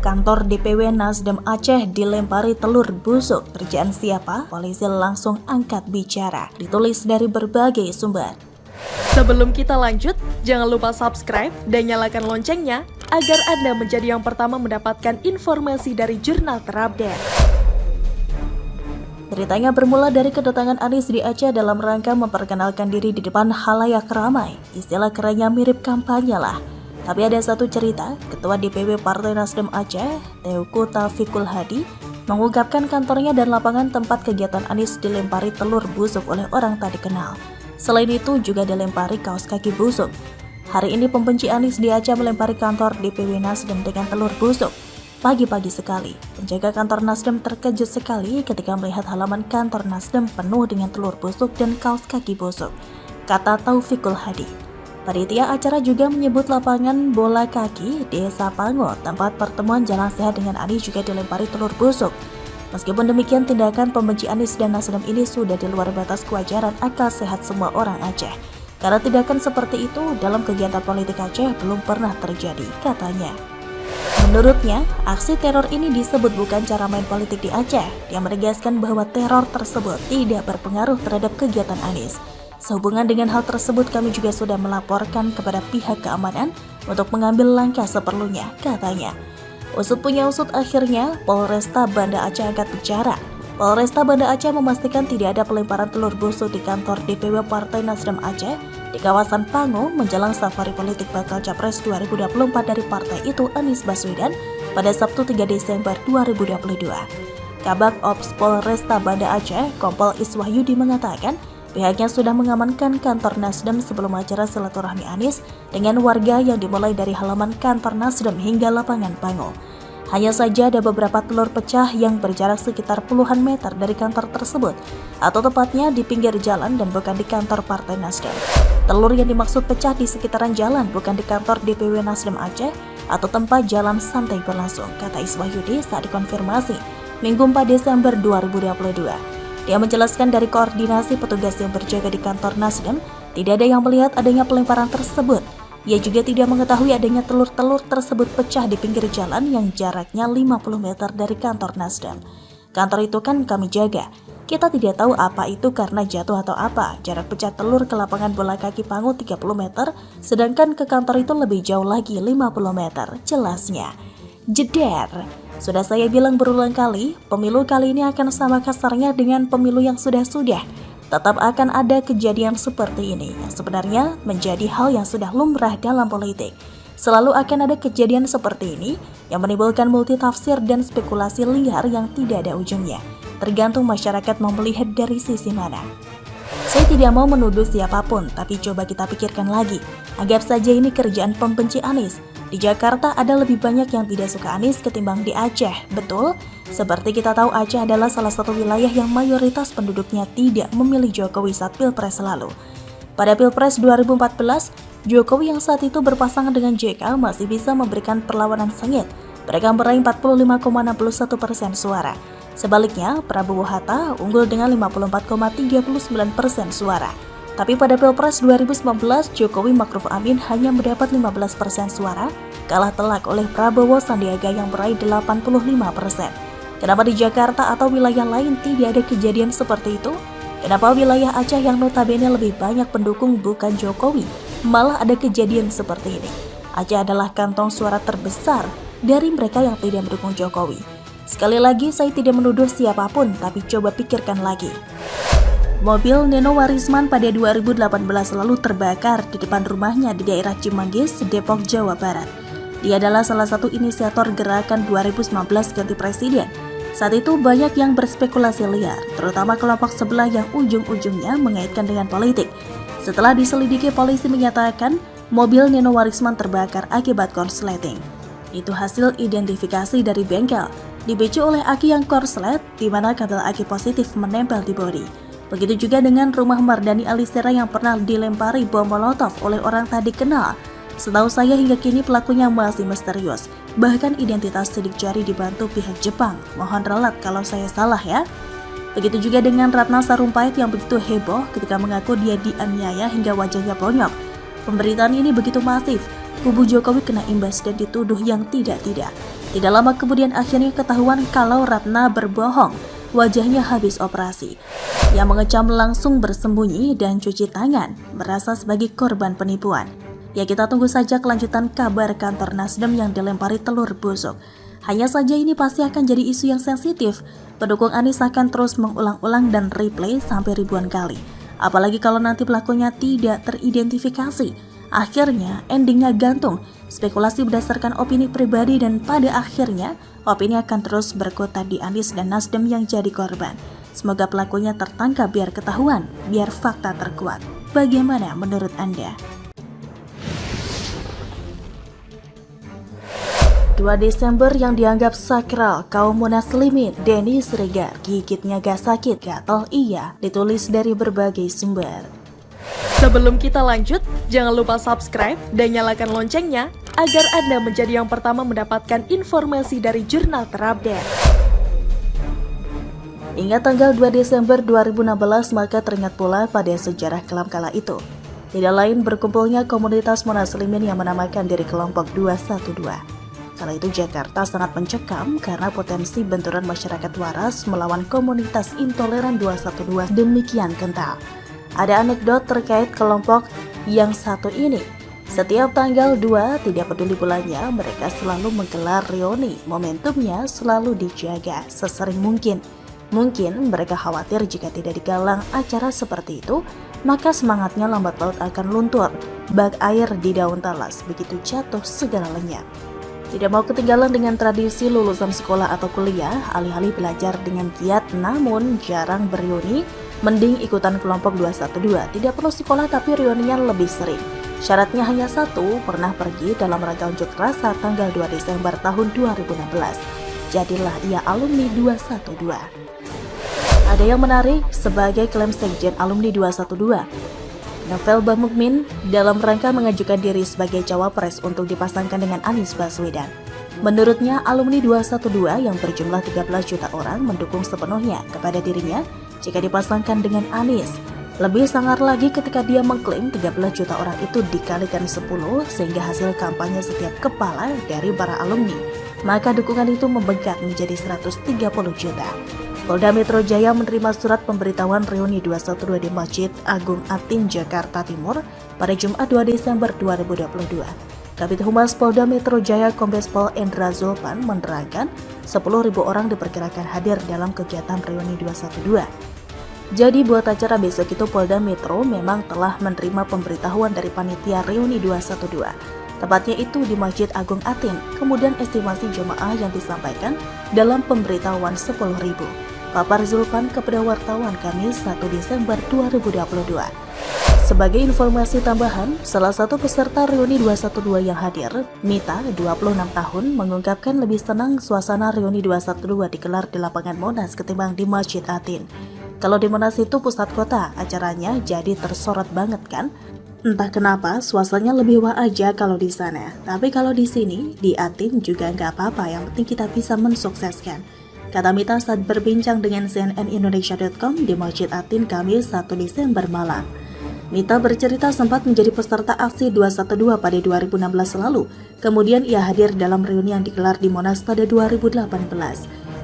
Kantor DPW Nasdem Aceh dilempari telur busuk. Kerjaan siapa? Polisi langsung angkat bicara. Ditulis dari berbagai sumber. Sebelum kita lanjut, jangan lupa subscribe dan nyalakan loncengnya agar Anda menjadi yang pertama mendapatkan informasi dari jurnal terupdate. Beritanya bermula dari kedatangan Anies di Aceh dalam rangka memperkenalkan diri di depan halayak ramai. Istilah kerennya mirip kampanye lah. Tapi ada satu cerita, Ketua DPW Partai Nasdem Aceh, Teuku Taufikul Hadi, mengungkapkan kantornya dan lapangan tempat kegiatan Anies dilempari telur busuk oleh orang tak dikenal. Selain itu juga dilempari kaos kaki busuk. Hari ini pembenci Anies di Aceh melempari kantor DPW Nasdem dengan telur busuk. Pagi-pagi sekali, penjaga kantor Nasdem terkejut sekali ketika melihat halaman kantor Nasdem penuh dengan telur busuk dan kaos kaki busuk, kata Taufikul Hadi. Panitia acara juga menyebut lapangan bola kaki Desa Pango, tempat pertemuan Jalan Sehat dengan Anies juga dilempari telur busuk. Meskipun demikian, tindakan pembenci Anies dan Nasdem ini sudah di luar batas kewajaran akal sehat semua orang Aceh. Karena tindakan seperti itu dalam kegiatan politik Aceh belum pernah terjadi, katanya. Menurutnya, aksi teror ini disebut bukan cara main politik di Aceh. Dia menegaskan bahwa teror tersebut tidak berpengaruh terhadap kegiatan Anies. Sehubungan dengan hal tersebut, kami juga sudah melaporkan kepada pihak keamanan untuk mengambil langkah seperlunya, katanya. Usut punya usut, akhirnya Polresta Banda Aceh angkat bicara. Polresta Banda Aceh memastikan tidak ada pelemparan telur busuk di kantor DPW Partai Nasdem Aceh di kawasan Pango menjelang safari politik bakal Capres 2024 dari partai itu Anies Baswedan pada Sabtu 3 Desember 2022. Kabag Ops Polresta Banda Aceh, Kompol Iswahyudi mengatakan, pihaknya sudah mengamankan kantor Nasdem sebelum acara silaturahmi Anies dengan warga yang dimulai dari halaman kantor Nasdem hingga lapangan Pango. Hanya saja ada beberapa telur pecah yang berjarak sekitar puluhan meter dari kantor tersebut, atau tepatnya di pinggir jalan dan bukan di kantor Partai Nasdem. Telur yang dimaksud pecah di sekitaran jalan, bukan di kantor DPW Nasdem Aceh atau tempat jalan santai berlangsung, kata Iswahyudi saat dikonfirmasi Minggu 4 Desember 2022. Dia menjelaskan dari koordinasi petugas yang berjaga di kantor Nasdem, tidak ada yang melihat adanya pelemparan tersebut. Ia juga tidak mengetahui adanya telur-telur tersebut pecah di pinggir jalan yang jaraknya 50 meter dari kantor Nasdem. Kantor itu kan kami jaga. Kita tidak tahu apa itu karena jatuh atau apa. Jarak pecah telur ke lapangan bola kaki Pangu 30 meter, sedangkan ke kantor itu lebih jauh lagi 50 meter, jelasnya. Jeder. Sudah saya bilang berulang kali, pemilu kali ini akan sama kasarnya dengan pemilu yang sudah-sudah. Tetap akan ada kejadian seperti ini, yang sebenarnya menjadi hal yang sudah lumrah dalam politik. Selalu akan ada kejadian seperti ini yang menimbulkan multitafsir dan spekulasi liar yang tidak ada ujungnya. Tergantung masyarakat mau melihat dari sisi mana. Saya tidak mau menuduh siapapun, tapi coba kita pikirkan lagi. Anggap saja ini kerjaan pembenci Anies. Di Jakarta ada lebih banyak yang tidak suka Anies ketimbang di Aceh, betul? Seperti kita tahu, Aceh adalah salah satu wilayah yang mayoritas penduduknya tidak memilih Jokowi saat Pilpres lalu. Pada Pilpres 2014, Jokowi yang saat itu berpasangan dengan JK masih bisa memberikan perlawanan sengit. Mereka meraih 45,61% suara. Sebaliknya, Prabowo Hatta unggul dengan 54,39% suara. Tapi pada Pilpres 2019, Jokowi Ma'ruf Amin hanya mendapat 15% suara, kalah telak oleh Prabowo Sandiaga yang meraih 85%. Kenapa di Jakarta atau wilayah lain tidak ada kejadian seperti itu? Kenapa wilayah Aceh yang notabene lebih banyak pendukung bukan Jokowi, malah ada kejadian seperti ini? Aceh adalah kantong suara terbesar dari mereka yang tidak mendukung Jokowi. Sekali lagi, saya tidak menuduh siapapun, tapi coba pikirkan lagi. Mobil Nenowarisman pada 2018 lalu terbakar di depan rumahnya di daerah Cimanggis, Depok, Jawa Barat. Dia adalah salah satu inisiator gerakan 2019 ganti presiden. Saat itu banyak yang berspekulasi liar, terutama kelompok sebelah yang ujung-ujungnya mengaitkan dengan politik. Setelah diselidiki, polisi menyatakan mobil Nenowarisman terbakar akibat korsleting. Itu hasil identifikasi dari bengkel, dipicu oleh aki yang korslet, di mana kabel aki positif menempel di bodi. Begitu juga dengan rumah Mardani Alisera yang pernah dilempari bom molotov oleh orang tak dikenal. Setahu saya hingga kini pelakunya masih misterius. Bahkan identitas sidik jari dibantu pihak Jepang. Mohon ralat kalau saya salah ya. Begitu juga dengan Ratna Sarumpait yang begitu heboh ketika mengaku dia dianiaya hingga wajahnya bonyok. Pemberitaan ini begitu masif, kubu Jokowi kena imbas dan dituduh yang tidak-tidak. Tidak lama kemudian akhirnya ketahuan kalau Ratna berbohong, wajahnya habis operasi. Yang mengecam langsung bersembunyi dan cuci tangan, merasa sebagai korban penipuan. Ya, kita tunggu saja kelanjutan kabar kantor Nasdem yang dilempari telur busuk. Hanya saja ini pasti akan jadi isu yang sensitif. Pendukung Anies akan terus mengulang-ulang dan replay sampai ribuan kali. Apalagi kalau nanti pelakunya tidak teridentifikasi. Akhirnya endingnya gantung, spekulasi berdasarkan opini pribadi dan pada akhirnya opini akan terus berkutat di Anies dan Nasdem yang jadi korban. Semoga pelakunya tertangkap biar ketahuan, biar fakta terkuat. Bagaimana menurut Anda? 2 Desember yang dianggap sakral kaum Muslimin, Denny Siregar gigitnya gak sakit, gatal iya, ditulis dari berbagai sumber. Sebelum kita lanjut, jangan lupa subscribe dan nyalakan loncengnya agar Anda menjadi yang pertama mendapatkan informasi dari jurnal terupdate. Ingat tanggal 2 Desember 2016 maka teringat pula pada sejarah kelam kala itu. Tidak lain berkumpulnya komunitas Muslimin yang menamakan diri kelompok 212. Kala itu Jakarta sangat mencekam karena potensi benturan masyarakat waras melawan komunitas intoleran 212 demikian kental. Ada anekdot terkait kelompok yang satu ini. Setiap tanggal 2, tidak peduli bulannya, mereka selalu menggelar reuni. Momentumnya selalu dijaga sesering mungkin. Mungkin mereka khawatir jika tidak digalang acara seperti itu, maka semangatnya lambat laut akan luntur. Bak air di daun talas, begitu jatuh segala lenyap. Tidak mau ketinggalan dengan tradisi lulusan sekolah atau kuliah, alih-alih belajar dengan giat namun jarang bereuni, mending ikutan kelompok 212. Tidak perlu sekolah tapi reunian lebih sering. Syaratnya hanya satu, pernah pergi dalam rangka unjuk rasa tanggal 2 Desember tahun 2016. Jadilah ia alumni 212. Ada yang menarik sebagai klaim sekjen alumni 212. Novel Bamukmin dalam rangka mengajukan diri sebagai cawapres untuk dipasangkan dengan Anies Baswedan. Menurutnya, alumni 212 yang berjumlah 13 juta orang mendukung sepenuhnya kepada dirinya jika dipasangkan dengan Anies. Lebih sangar lagi ketika dia mengklaim 13 juta orang itu dikalikan 10 sehingga hasil kampanye setiap kepala dari para alumni, maka dukungan itu membengkak menjadi 130 juta. Polda Metro Jaya menerima surat pemberitahuan reuni 212 di Masjid Agung Atin, Jakarta Timur pada Jumat 2 Desember 2022. Kabid Humas Polda Metro Jaya Kombes Pol Endra Zulpan menerangkan 10.000 orang diperkirakan hadir dalam kegiatan reuni 212. Jadi buat acara besok itu Polda Metro memang telah menerima pemberitahuan dari panitia reuni 212. Tepatnya itu di Masjid Agung Atin, kemudian estimasi jemaah yang disampaikan dalam pemberitahuan 10.000. Papar Zulpan kepada wartawan Kamis 1 Desember 2022. Sebagai informasi tambahan, salah satu peserta reuni 212 yang hadir, Mita, 26 tahun, mengungkapkan lebih senang suasana reuni 212 digelar di lapangan Monas ketimbang di Masjid Atin. Kalau di Monas itu pusat kota, acaranya jadi tersorot banget kan? Entah kenapa suasananya lebih wah aja kalau di sana. Tapi kalau di sini, di Atin juga nggak apa-apa, yang penting kita bisa mensukseskan. Kata Mita saat berbincang dengan cnnindonesia.com di Masjid Atin Kamis 1 Desember malam. Mita bercerita sempat menjadi peserta aksi 212 pada 2016 lalu. Kemudian ia hadir dalam reuni yang digelar di Monas pada 2018.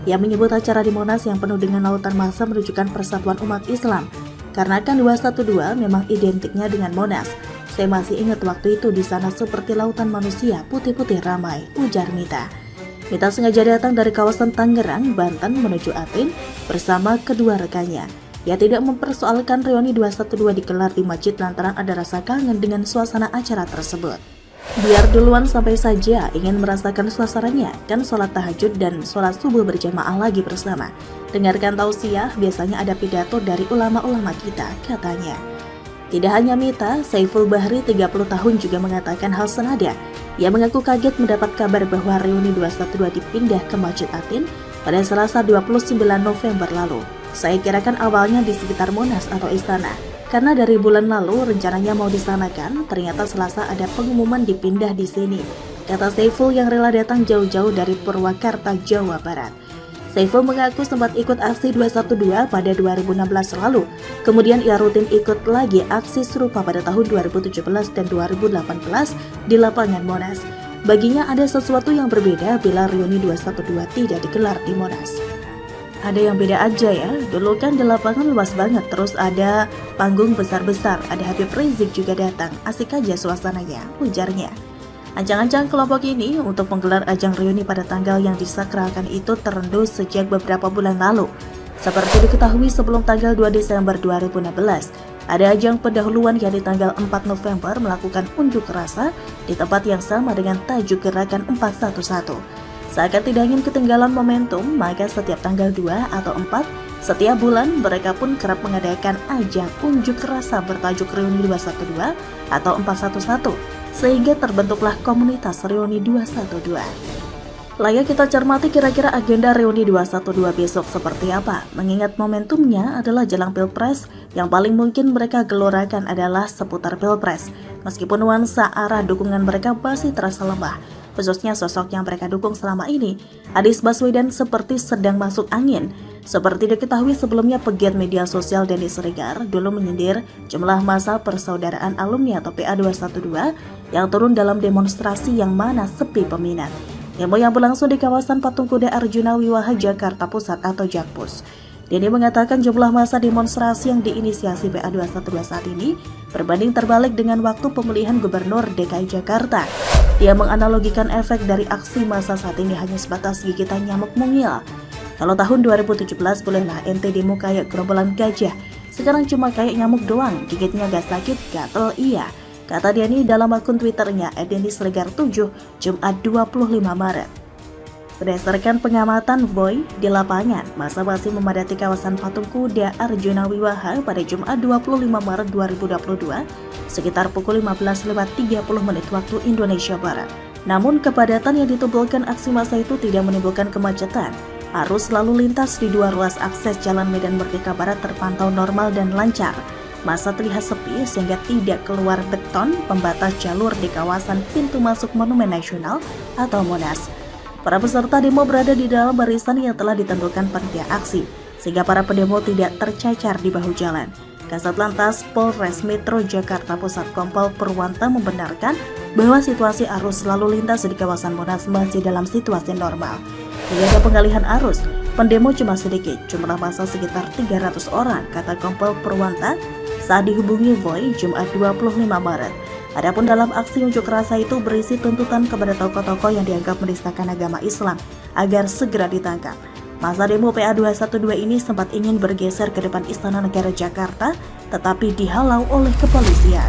Ia menyebut acara di Monas yang penuh dengan lautan massa menunjukkan persatuan umat Islam. Karena kan 212 memang identiknya dengan Monas. Saya masih ingat waktu itu di sana seperti lautan manusia, putih-putih ramai, ujar Mita. Mita sengaja datang dari kawasan Tangerang, Banten menuju Atin bersama kedua rekannya. Ia tidak mempersoalkan reuni 212 digelar di masjid lantaran ada rasa kangen dengan suasana acara tersebut. Biar duluan sampai saja, ingin merasakan suasananya, kan sholat tahajud dan sholat subuh berjamaah lagi bersama. Dengarkan tausiah, biasanya ada pidato dari ulama-ulama kita, katanya. Tidak hanya Mita, Saiful Bahri 30 tahun juga mengatakan hal senada. Ia mengaku kaget mendapat kabar bahwa reuni 212 dipindah ke Masjid Atin pada Selasa 29 November lalu. Saya kirakan awalnya di sekitar Monas atau Istana, karena dari bulan lalu rencananya mau disanakan, ternyata Selasa ada pengumuman dipindah di sini, kata Saiful yang rela datang jauh-jauh dari Purwakarta, Jawa Barat. Saiful mengaku sempat ikut aksi 212 pada 2016 lalu, kemudian ia rutin ikut lagi aksi serupa pada tahun 2017 dan 2018 di lapangan Monas. Baginya ada sesuatu yang berbeda bila reuni 212 tidak digelar di Monas. Ada yang beda aja ya, dulu kan di lapangan luas banget, terus ada panggung besar-besar, ada Habib Rizik juga datang, asik aja suasananya, ujarnya. Ancang-ancang kelompok ini untuk menggelar ajang reuni pada tanggal yang disakralkan itu terendus sejak beberapa bulan lalu. Seperti diketahui sebelum tanggal 2 Desember 2016, ada ajang pendahuluan yang di tanggal 4 November melakukan unjuk rasa di tempat yang sama dengan tajuk gerakan 411. Seakan tidak ingin ketinggalan momentum, maka setiap tanggal 2 atau 4 setiap bulan mereka pun kerap mengadakan ajang unjuk rasa bertajuk Reuni 212 atau 411, sehingga terbentuklah komunitas Reuni 212. Layak kita cermati kira-kira agenda Reuni 212 besok seperti apa, mengingat momentumnya adalah jelang Pilpres, yang paling mungkin mereka gelorakan adalah seputar Pilpres, meskipun nuansa arah dukungan mereka masih terasa lemah. Khususnya sosok yang mereka dukung selama ini, Anies Baswedan, seperti sedang masuk angin. Seperti diketahui sebelumnya, pegiat media sosial Denny Siregar dulu menyindir jumlah massa Persaudaraan Alumni atau PA212 yang turun dalam demonstrasi yang mana sepi peminat. Demo yang berlangsung di kawasan Patung Kuda Arjuna Wiwaha Jakarta Pusat atau Jakpus. Denny mengatakan jumlah massa demonstrasi yang diinisiasi PA212 saat ini berbanding terbalik dengan waktu pemilihan Gubernur DKI Jakarta. Dia menganalogikan efek dari aksi massa saat ini hanya sebatas gigitan nyamuk mungil. Kalau tahun 2017 bolehlah ente demo kayak gerombolan gajah, sekarang cuma kayak nyamuk doang, gigitnya gak sakit, gatel iya. Kata Denny dalam akun Twitternya @denny_slegar7 Jumat 25 Maret. Berdasarkan pengamatan Voy di lapangan, massa masih memadati kawasan Patung Kuda Arjuna Wiwaha pada Jumat 25 Maret 2022 sekitar pukul 15:30 waktu Indonesia Barat. Namun kepadatan yang ditimbulkan aksi massa itu tidak menimbulkan kemacetan. Arus lalu lintas di dua ruas akses Jalan Medan Merdeka Barat terpantau normal dan lancar. Massa terlihat sepi sehingga tidak keluar beton pembatas jalur di kawasan pintu masuk Monumen Nasional atau Monas. Para peserta demo berada di dalam barisan yang telah ditentukan panitia aksi, sehingga para pendemo tidak tercacar di bahu jalan. Kasat Lantas Polres Metro Jakarta Pusat Kompol Purwanta membenarkan bahwa situasi arus lalu lintas di kawasan Monas masih dalam situasi normal. Tidak ada pengalihan arus, pendemo cuma sedikit, jumlah massa sekitar 300 orang, kata Kompol Purwanta saat dihubungi Voy Jumat 25 Maret. Adapun dalam aksi unjuk rasa itu berisi tuntutan kepada tokoh-tokoh yang dianggap menistakan agama Islam agar segera ditangkap. Masa demo PA212 ini sempat ingin bergeser ke depan Istana Negara Jakarta, tetapi dihalau oleh kepolisian.